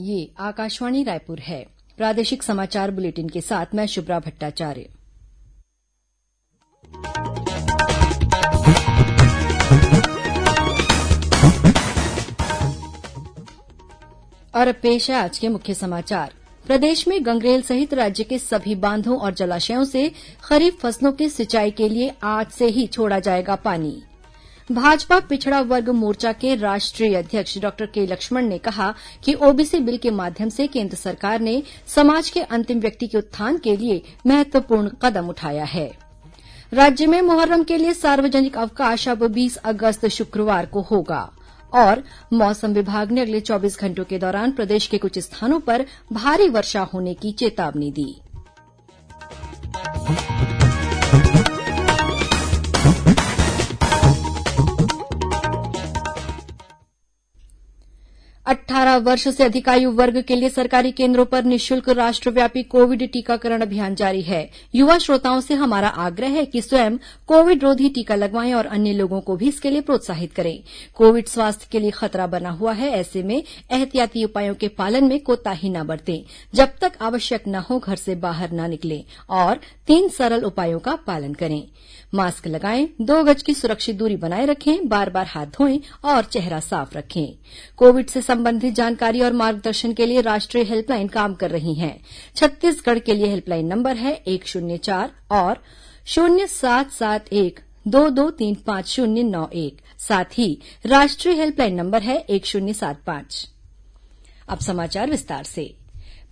ये आकाशवाणी रायपुर है। प्रादेशिक समाचार बुलेटिन के साथ मैं शुभ्रा भट्टाचार्य। और अब पेश है आज के मुख्य समाचार। प्रदेश में गंगरेल सहित राज्य के सभी बांधों और जलाशयों से खरीफ फसलों की सिंचाई के लिए आज से ही छोड़ा जाएगा पानी। भाजपा पिछड़ा वर्ग मोर्चा के राष्ट्रीय अध्यक्ष डॉक्टर के लक्ष्मण ने कहा कि ओबीसी बिल के माध्यम से केंद्र सरकार ने समाज के अंतिम व्यक्ति के उत्थान के लिए महत्वपूर्ण कदम उठाया है। राज्य में मुहर्रम के लिए सार्वजनिक अवकाश अब 20 अगस्त शुक्रवार को होगा। और मौसम विभाग ने अगले 24 घंटों के दौरान प्रदेश के कुछ स्थानों पर भारी वर्षा होने की चेतावनी दी। 18 वर्ष से अधिक आयु वर्ग के लिए सरकारी केंद्रों पर निःशुल्क राष्ट्रव्यापी कोविड टीकाकरण अभियान जारी है। युवा श्रोताओं से हमारा आग्रह है कि स्वयं कोविड रोधी टीका लगवाएं और अन्य लोगों को भी इसके लिए प्रोत्साहित करें। कोविड स्वास्थ्य के लिए खतरा बना हुआ है, ऐसे में एहतियाती उपायों के पालन में कोताही न बरतें। जब तक आवश्यक न हो घर से बाहर न निकलें और 3 सरल उपायों का पालन करें। मास्क लगाएं, 2 गज की सुरक्षित दूरी बनाए रखें, बार बार हाथ धोएं और चेहरा साफ रखें। कोविड से संबंधित जानकारी और मार्गदर्शन के लिए राष्ट्रीय हेल्पलाइन काम कर रही है। छत्तीसगढ़ के लिए हेल्पलाइन नंबर है 104 और 078122359091। साथ ही राष्ट्रीय हेल्पलाइन नंबर है 1075। अब समाचार विस्तार से।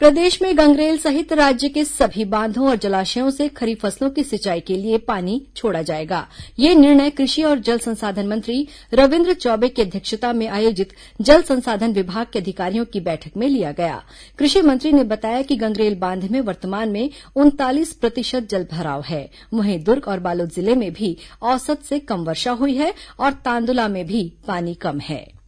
प्रदेश में गंगरेल सहित राज्य के सभी बांधों और जलाशयों से खरीफ फसलों की सिंचाई के लिए पानी छोड़ा जाएगा। ये निर्णय कृषि और जल संसाधन मंत्री रविन्द्र चौबे की अध्यक्षता में आयोजित जल संसाधन विभाग के अधिकारियों की बैठक में लिया गया। कृषि मंत्री ने बताया कि गंगरेल बांध में वर्तमान में 39% जलभराव है। वहीं दुर्ग और बालोद जिले में भी औसत से कम वर्षा हुई है और तांदुला में भी पानी कम है।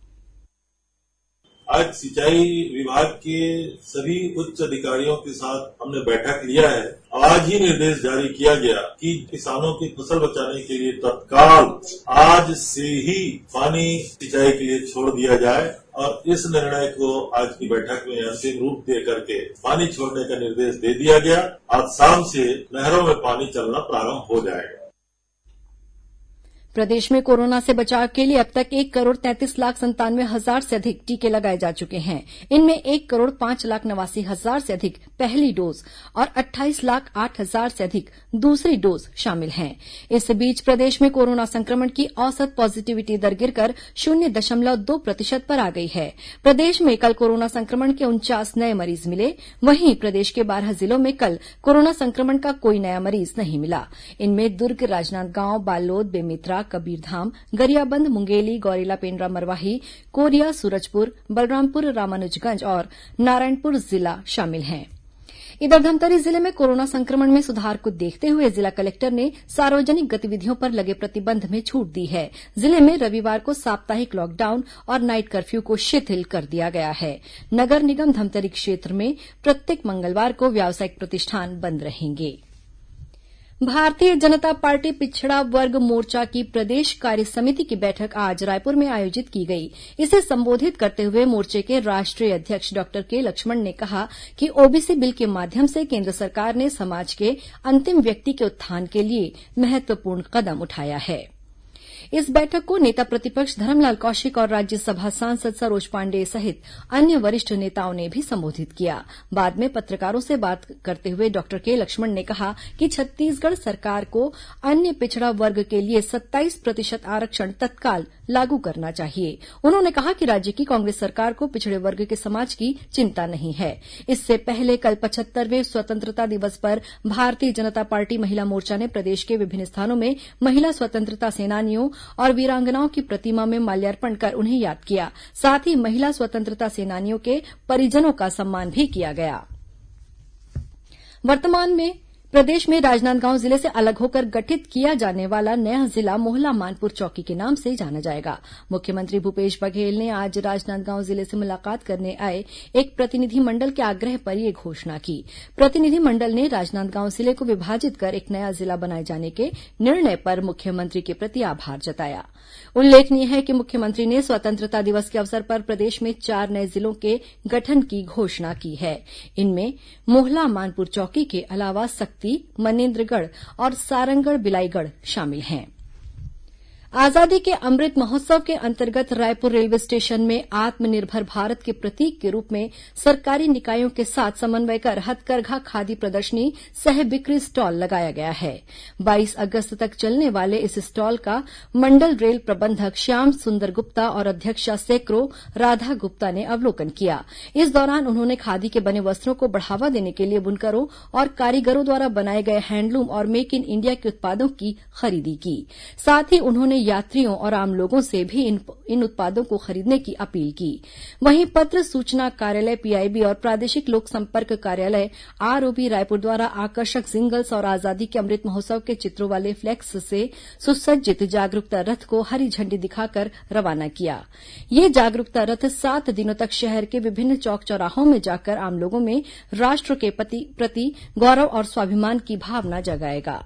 आज सिंचाई विभाग के सभी उच्च अधिकारियों के साथ हमने बैठक लिया है। आज ही निर्देश जारी किया गया कि किसानों की फसल बचाने के लिए तत्काल आज से ही पानी सिंचाई के लिए छोड़ दिया जाए और इस निर्णय को आज की बैठक में अंतिम रूप दे करके पानी छोड़ने का निर्देश दे दिया गया। आज शाम से नहरों में पानी चलना प्रारंभ हो जाएगा। प्रदेश में कोरोना से बचाव के लिए अब तक 1,33,97,000 से अधिक टीके लगाए जा चुके हैं। इनमें 1,05,89,000 से अधिक पहली डोज और 28,08,000 से अधिक दूसरी डोज शामिल हैं। इस बीच प्रदेश में कोरोना संक्रमण की औसत पॉजिटिविटी दर गिरकर 0.2% पर आ गई है। प्रदेश में कल कोरोना संक्रमण के 49 नए मरीज मिले। वहीं प्रदेश के 12 जिलों में कल कोरोना संक्रमण का कोई नया मरीज नहीं मिला। इनमें दुर्ग, राजनांदगांव, बालोद, बेमेतरा, कबीरधाम, गरियाबंद, मुंगेली, गौरेला, पेंड्रा, मरवाही, कोरिया, सूरजपुर, बलरामपुर, रामानुजगंज और नारायणपुर जिला शामिल हैं। इधर धमतरी जिले में कोरोना संक्रमण में सुधार को देखते हुए जिला कलेक्टर ने सार्वजनिक गतिविधियों पर लगे प्रतिबंध में छूट दी है। जिले में रविवार को साप्ताहिक लॉकडाउन और नाइट कर्फ्यू को शिथिल कर दिया गया है। नगर निगम धमतरी क्षेत्र में प्रत्येक मंगलवार को व्यावसायिक प्रतिष्ठान बंद रहेंगे। भारतीय जनता पार्टी पिछड़ा वर्ग मोर्चा की प्रदेश कार्य समिति की बैठक आज रायपुर में आयोजित की गई। इसे संबोधित करते हुए मोर्चे के राष्ट्रीय अध्यक्ष डॉक्टर के लक्ष्मण ने कहा कि ओबीसी बिल के माध्यम से केंद्र सरकार ने समाज के अंतिम व्यक्ति के उत्थान के लिए महत्वपूर्ण कदम उठाया है। इस बैठक को नेता प्रतिपक्ष धरमलाल कौशिक और राज्यसभा सांसद सरोज पांडेय सहित अन्य वरिष्ठ नेताओं ने भी संबोधित किया। बाद में पत्रकारों से बात करते हुए डॉक्टर के लक्ष्मण ने कहा कि छत्तीसगढ़ सरकार को अन्य पिछड़ा वर्ग के लिए 27% आरक्षण तत्काल लागू करना चाहिए। उन्होंने कहा कि राज्य की कांग्रेस सरकार को पिछड़े वर्ग के समाज की चिंता नहीं है। इससे पहले कल 75वें स्वतंत्रता दिवस पर भारतीय जनता पार्टी महिला मोर्चा ने प्रदेश के विभिन्न स्थानों में महिला स्वतंत्रता सेनानियों और वीरांगनाओं की प्रतिमा में माल्यार्पण कर उन्हें याद किया। साथ ही महिला स्वतंत्रता सेनानियों के परिजनों का सम्मान भी किया गया। वर्तमान में प्रदेश में राजनांदगांव जिले से अलग होकर गठित किया जाने वाला नया जिला मोहला मानपुर चौकी के नाम से जाना जाएगा। मुख्यमंत्री भूपेश बघेल ने आज राजनांदगांव जिले से मुलाकात करने आए एक प्रतिनिधि मंडल के आग्रह पर यह घोषणा की। प्रतिनिधि मंडल ने राजनांदगांव जिले को विभाजित कर एक नया जिला बनाए जाने के निर्णय पर मुख्यमंत्री के प्रति आभार जताया। उल्लेखनीय है कि मुख्यमंत्री ने स्वतंत्रता दिवस के अवसर पर प्रदेश में 4 नए जिलों के गठन की घोषणा की है। इनमें मोहला मानपुर चौकी के अलावा मनेन्द्रगढ़ और सारंगढ़ बिलाईगढ़ शामिल हैं। आजादी के अमृत महोत्सव के अंतर्गत रायपुर रेलवे स्टेशन में आत्मनिर्भर भारत के प्रतीक के रूप में सरकारी निकायों के साथ समन्वय कर हथकरघा खादी प्रदर्शनी सह बिक्री स्टॉल लगाया गया है। 22 अगस्त तक चलने वाले इस स्टॉल का मंडल रेल प्रबंधक श्याम सुंदर गुप्ता और अध्यक्षा सैक्रो राधा गुप्ता ने अवलोकन किया। इस दौरान उन्होंने खादी के बने वस्त्रों को बढ़ावा देने के लिए बुनकरों और कारीगरों द्वारा बनाए गए हैंडलूम और मेक इन इंडिया के उत्पादों की खरीदी की। साथ ही उन्होंने यात्रियों और आम लोगों से भी इन उत्पादों को खरीदने की अपील की। वहीं पत्र सूचना कार्यालय पीआईबी और प्रादेशिक लोक संपर्क कार्यालय आरओबी रायपुर द्वारा आकर्षक जिंगल्स और आजादी के अमृत महोत्सव के चित्रों वाले फ्लैक्स से सुसज्जित जागरूकता रथ को हरी झंडी दिखाकर रवाना किया। ये जागरूकता रथ 7 दिनों तक शहर के विभिन्न चौक चौराहों में जाकर आम लोगों में राष्ट्र के प्रति गौरव और स्वाभिमान की भावना जगाएगा।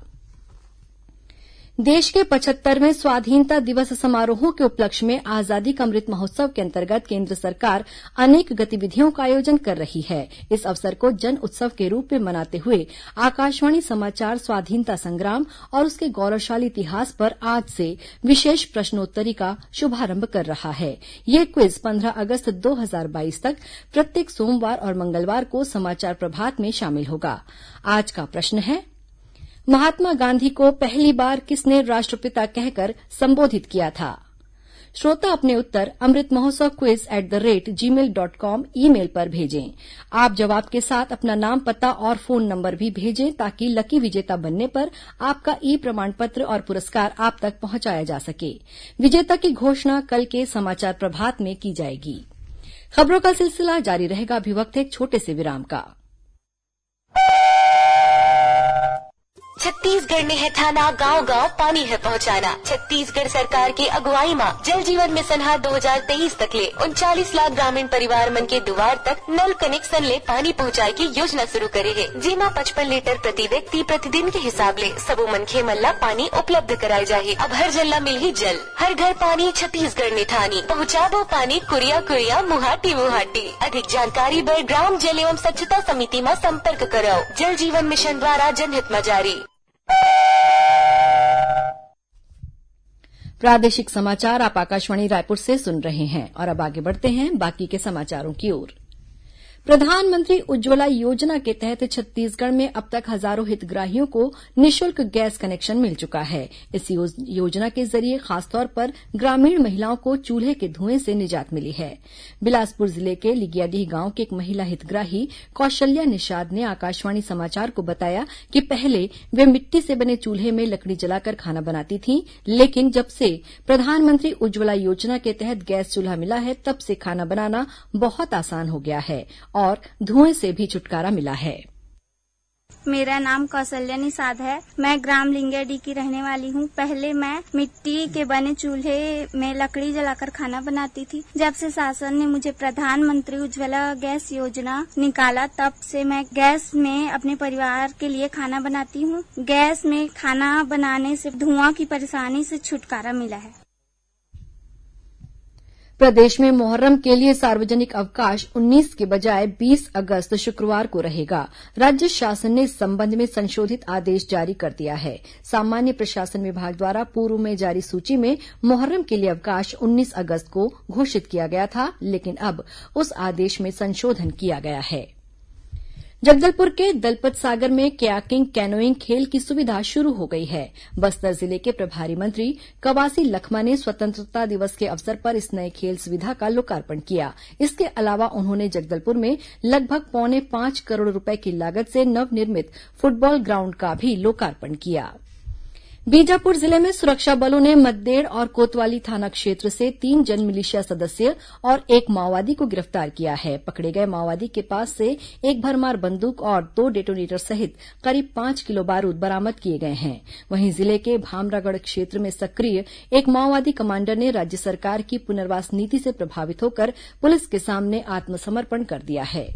देश के 75वें स्वाधीनता दिवस समारोहों के उपलक्ष्य में आजादी का अमृत महोत्सव के अंतर्गत केंद्र सरकार अनेक गतिविधियों का आयोजन कर रही है। इस अवसर को जन उत्सव के रूप में मनाते हुए आकाशवाणी समाचार स्वाधीनता संग्राम और उसके गौरवशाली इतिहास पर आज से विशेष प्रश्नोत्तरी का शुभारंभ कर रहा है। ये क्विज 15 अगस्त 2022 तक प्रत्येक सोमवार और मंगलवार को समाचार प्रभात में शामिल होगा। आज का प्रश्न है, महात्मा गांधी को पहली बार किसने राष्ट्रपिता कहकर संबोधित किया था? श्रोता अपने उत्तर अमृत महोत्सव quiz@gmail.com ईमेल पर भेजें। आप जवाब के साथ अपना नाम, पता और फोन नंबर भी भेजें ताकि लकी विजेता बनने पर आपका ई प्रमाण पत्र और पुरस्कार आप तक पहुंचाया जा सके। विजेता की घोषणा कल के समाचार प्रभात में की जाएगी। खबरों का सिलसिला जारी रहेगा। अभी वक्त एक छोटे से विराम का। छत्तीसगढ़ में है ठाना, गांव गांव पानी है पहुंचाना। छत्तीसगढ़ सरकार की अगुवाई में जल जीवन मिशन 2023 तक ले 39 लाख ग्रामीण परिवार मन के दुआर तक नल कनेक्शन ले पानी पहुंचाए की योजना शुरू करे है, जेमा 55 लीटर प्रति व्यक्ति प्रतिदिन के हिसाब ले सबो मनखे मन ला पानी उपलब्ध कराए जाही। अब हर जन ला मिलही जल, हर घर पानी, छत्तीसगढ़ ने ठानी पहुँचाबो पानी कुरिया कुरिया मुहाटी मुहाटी। अधिक जानकारी बर ग्राम जल एवं स्वच्छता समिति में संपर्क करो। जल जीवन मिशन द्वारा जनहित में जारी। प्रादेशिक समाचार आप आकाशवाणी रायपुर से सुन रहे हैं और अब आगे बढ़ते हैं बाकी के समाचारों की ओर। प्रधानमंत्री उज्ज्वला योजना के तहत छत्तीसगढ़ में अब तक हजारों हितग्राहियों को निःशुल्क गैस कनेक्शन मिल चुका है। इस योजना के जरिए खासतौर पर ग्रामीण महिलाओं को चूल्हे के धुएं से निजात मिली है। बिलासपुर जिले के लिगियाडीह गांव की एक महिला हितग्राही कौशल्या निषाद ने आकाशवाणी समाचार को बताया कि पहले वे मिट्टी से बने चूल्हे में लकड़ी जलाकर खाना बनाती थीं, लेकिन जब से प्रधानमंत्री उज्ज्वला योजना के तहत गैस चूल्हा मिला है तब से खाना बनाना बहुत आसान हो गया है और धुएं से भी छुटकारा मिला है। मेरा नाम कौशल्या निषाद है। मैं ग्राम लिंगेडी की रहने वाली हूँ। पहले मैं मिट्टी के बने चूल्हे में लकड़ी जलाकर खाना बनाती थी। जब से शासन ने मुझे प्रधानमंत्री उज्ज्वला गैस योजना निकाला तब से मैं गैस में अपने परिवार के लिए खाना बनाती हूँ। गैस में खाना बनाने से धुआं की परेशानी से छुटकारा मिला है। प्रदेश में मोहर्रम के लिए सार्वजनिक अवकाश 19 के बजाय 20 अगस्त शुक्रवार को रहेगा। राज्य शासन ने इस संबंध में संशोधित आदेश जारी कर दिया है। सामान्य प्रशासन विभाग द्वारा पूर्व में जारी सूची में मोहर्रम के लिए अवकाश 19 अगस्त को घोषित किया गया था, लेकिन अब उस आदेश में संशोधन किया गया है। जगदलपुर के दलपत सागर में कयाकिंग कैनोइंग खेल की सुविधा शुरू हो गई है। बस्तर जिले के प्रभारी मंत्री कवासी लखमा ने स्वतंत्रता दिवस के अवसर पर इस नए खेल सुविधा का लोकार्पण किया। इसके अलावा उन्होंने जगदलपुर में लगभग 4.25 करोड़ रुपए की लागत से नवनिर्मित फुटबॉल ग्राउंड का भी लोकार्पण किया। बीजापुर जिले में सुरक्षा बलों ने मद्देड़ और कोतवाली थाना क्षेत्र से 3 जन मिलिशिया सदस्य और 1 माओवादी को गिरफ्तार किया है। पकड़े गए माओवादी के पास से 1 भरमार बंदूक और 2 डेटोनेटर सहित करीब 5 किलो बारूद बरामद किए गए हैं। वहीं जिले के भामरागढ़ क्षेत्र में सक्रिय एक माओवादी कमांडर ने राज्य सरकार की पुनर्वास नीति से प्रभावित होकर पुलिस के सामने आत्मसमर्पण कर दिया है।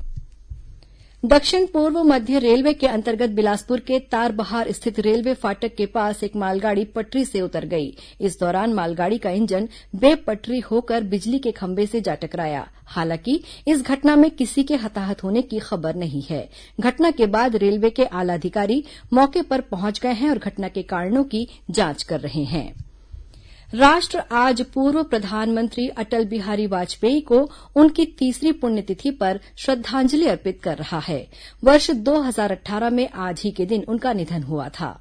दक्षिण पूर्व मध्य रेलवे के अंतर्गत बिलासपुर के तारबहार स्थित रेलवे फाटक के पास एक मालगाड़ी पटरी से उतर गई। इस दौरान मालगाड़ी का इंजन बेपटरी होकर बिजली के खंभे से जा टकराया। हालांकि इस घटना में किसी के हताहत होने की खबर नहीं है। घटना के बाद रेलवे के आला अधिकारी मौके पर पहुंच गए हैं और घटना के कारणों की जांच कर रहे हैं। राष्ट्र आज पूर्व प्रधानमंत्री अटल बिहारी वाजपेयी को उनकी 3री पुण्यतिथि पर श्रद्धांजलि अर्पित कर रहा है। वर्ष 2018 में आज ही के दिन उनका निधन हुआ था।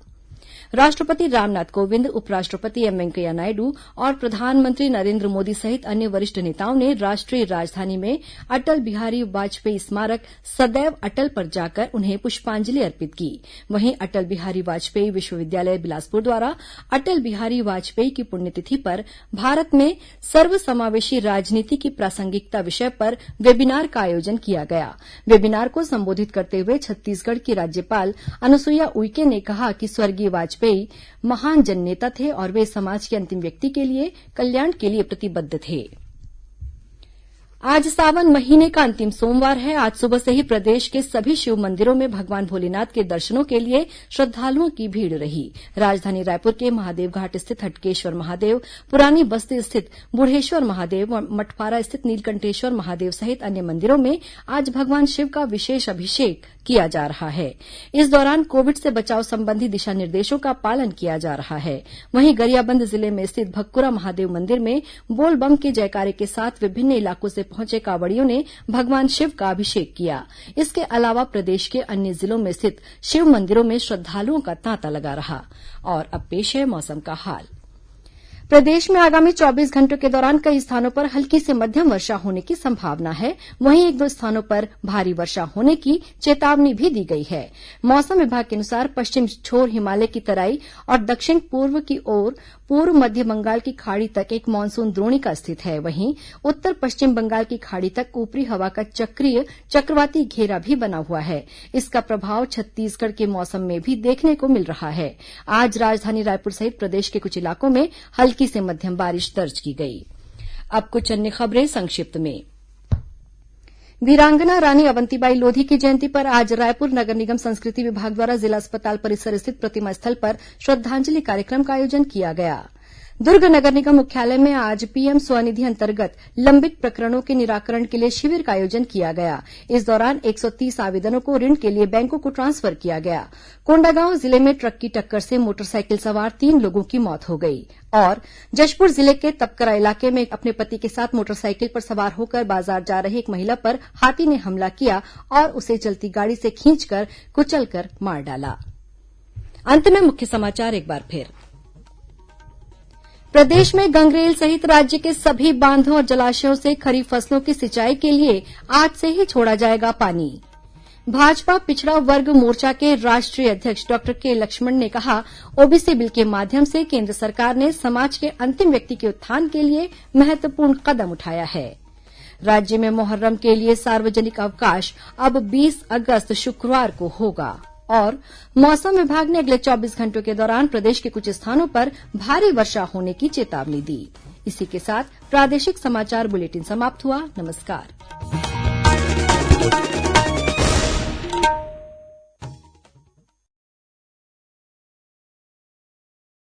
राष्ट्रपति रामनाथ कोविंद, उपराष्ट्रपति एम वेंकैया नायडू और प्रधानमंत्री नरेन्द्र मोदी सहित अन्य वरिष्ठ नेताओं ने राष्ट्रीय राजधानी में अटल बिहारी वाजपेयी स्मारक सदैव अटल पर जाकर उन्हें पुष्पांजलि अर्पित की। वहीं अटल बिहारी वाजपेयी विश्वविद्यालय बिलासपुर द्वारा अटल बिहारी वाजपेयी की पुण्यतिथि पर भारत में सर्वसमावेशी राजनीति की प्रासंगिकता विषय पर वेबिनार का आयोजन किया गया। वेबिनार को संबोधित करते हुए छत्तीसगढ़ की राज्यपाल अनुसुईया उइके ने कहा कि स्वर्गीय वाजपेयी महान जननेता थे और वे समाज के अंतिम व्यक्ति के लिए कल्याण के लिए प्रतिबद्ध थे। आज सावन महीने का अंतिम सोमवार है। आज सुबह से ही प्रदेश के सभी शिव मंदिरों में भगवान भोलेनाथ के दर्शनों के लिए श्रद्धालुओं की भीड़ रही। राजधानी रायपुर के महादेव घाट स्थित हटकेश्वर महादेव, पुरानी बस्ती स्थित बुढ़ेश्वर महादेव और मठपारा स्थित नीलकंठेश्वर महादेव सहित अन्य मंदिरों में आज भगवान शिव का विशेष अभिषेक किया जा रहा है। इस दौरान कोविड से बचाव संबंधी दिशा निर्देशों का पालन किया जा रहा है। वहीं गरियाबंद जिले में स्थित भक्कुरा महादेव मंदिर में बोल बम के जयकारे के साथ विभिन्न इलाकों से पहुंचे कांवड़ियों ने भगवान शिव का अभिषेक किया। इसके अलावा प्रदेश के अन्य जिलों में स्थित शिव मंदिरों में श्रद्धालुओं का तांता लगा रहा। और अब पेश है मौसम का हाल। प्रदेश में आगामी 24 घंटों के दौरान कई स्थानों पर हल्की से मध्यम वर्षा होने की संभावना है। वहीं 1-2 स्थानों पर भारी वर्षा होने की चेतावनी भी दी गई है। मौसम विभाग के अनुसार पश्चिम छोर हिमालय की तराई और दक्षिण पूर्व की ओर पूर्व मध्य बंगाल की खाड़ी तक एक मानसून द्रोणिका स्थित है। वहीं उत्तर पश्चिम बंगाल की खाड़ी तक ऊपरी हवा का चक्रीय चक्रवाती घेरा भी बना हुआ है। इसका प्रभाव छत्तीसगढ़ के मौसम में भी देखने को मिल रहा है। आज राजधानी रायपुर सहित प्रदेश के कुछ इलाकों में हल्की से मध्यम बारिश दर्ज की गई। अब कुछ अन्य खबरें संक्षिप्त में। वीरांगना रानी अवंतीबाई लोधी की जयंती पर आज रायपुर नगर निगम संस्कृति विभाग द्वारा जिला अस्पताल परिसर स्थित प्रतिमा स्थल पर श्रद्धांजलि कार्यक्रम का आयोजन किया गया। दुर्ग नगर निगम मुख्यालय में आज पीएम स्वनिधि अंतर्गत लंबित प्रकरणों के निराकरण के लिए शिविर का आयोजन किया गया। इस दौरान 130 आवेदनों को ऋण के लिए बैंकों को ट्रांसफर किया गया। कोंडागांव जिले में ट्रक की टक्कर से मोटरसाइकिल सवार 3 लोगों की मौत हो गई। और जशपुर जिले के तपकरा इलाके में अपने पति के साथ मोटरसाइकिल पर सवार होकर बाजार जा रही एक महिला पर हाथी ने हमला किया और उसे चलती गाड़ी से खींचकर कुचलकर मार डाला। अंत में मुख्य समाचार एक बार फिर। प्रदेश में गंगरेल सहित राज्य के सभी बांधों और जलाशयों से खरीफ फसलों की सिंचाई के लिए आज से ही छोड़ा जाएगा पानी। भाजपा पिछड़ा वर्ग मोर्चा के राष्ट्रीय अध्यक्ष डॉक्टर के लक्ष्मण ने कहा, ओबीसी बिल के माध्यम से केंद्र सरकार ने समाज के अंतिम व्यक्ति के उत्थान के लिए महत्वपूर्ण कदम उठाया है। राज्य में मोहर्रम के लिए सार्वजनिक अवकाश अब 20 अगस्त शुक्रवार को होगा। और मौसम विभाग ने अगले 24 घंटों के दौरान प्रदेश के कुछ स्थानों पर भारी वर्षा होने की चेतावनी दी। इसी के साथ प्रादेशिक समाचार बुलेटिन समाप्त हुआ। नमस्कार।